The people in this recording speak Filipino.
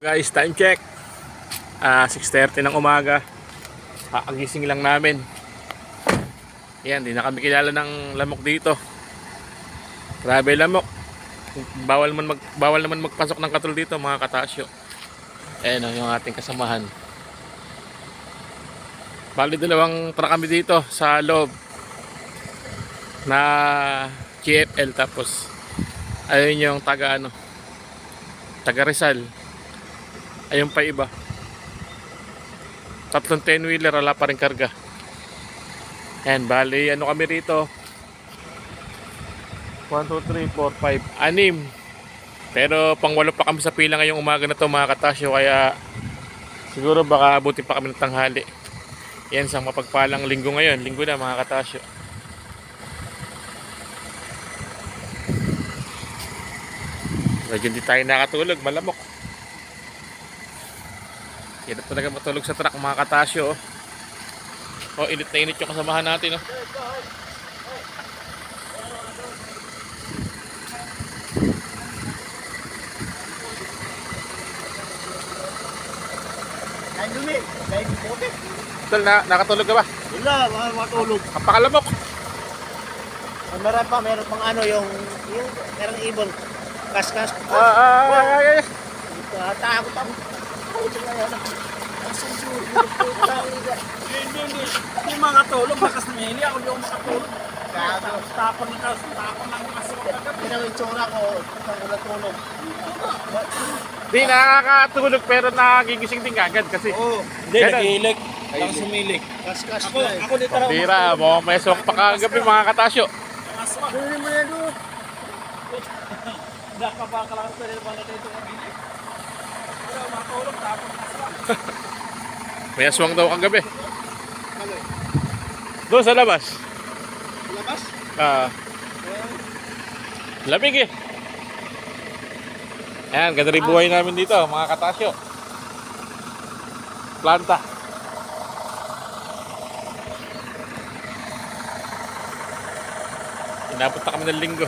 Guys, time check. 6:30 ng umaga. Kakagising lang namin. Yan, di na kami kilala ng lamok dito. Grabe lamok. Bawal naman magpasok ng katol dito, mga katasyo. Ayan yung ating kasamahan. Bali dalawang truck kami dito sa loob na GFL, tapos ayun yung taga Rizal. Ayun pa iba. Tatlong 10-wheeler, wala pa rin karga. Ayan, bali kami rito. 1, 2, 3, 4, 5, 6. Pero pang-walo pa kami sa pila ngayong umaga na to, mga katasyo. Kaya siguro baka abutin pa kami ng tanghali. Yan, sa mapagpalang linggo ngayon. Linggo na, mga katasyo. Medyo hindi tayo nakatulog, malamok. Hirap talaga matulog sa truck, mga katasyo. Oh, init na init yung kasamahan natin, oh. Tol, nakatulog ka ba? Wala, matulog. Kapakalamok. Meron pang yung merong ibon. Kaskas. Takot ako. Hindi makatulog, bakas na mili ako yung makatulog. Tapon lang kasi agad. Hindi na yung tsura ko, isang tulog. Di nakakatulog pero nagigising din agad kasi. Hindi, nagihilik. Lang sumilik. Kaskas. Ako dito raw. Bira, may sok pa kagabi, mga katasyo. Hindi mo yan doon. Nakapakalang sa rin ba na dito nagihilik? Wala, makatulog, tapon kaskas. May aswang daw kagabi. Doon sa labas. Labas? Lamig eh. Ayan, ganda rin buhay namin dito, mga katasyo. Planta. Inabot na kami ng linggo.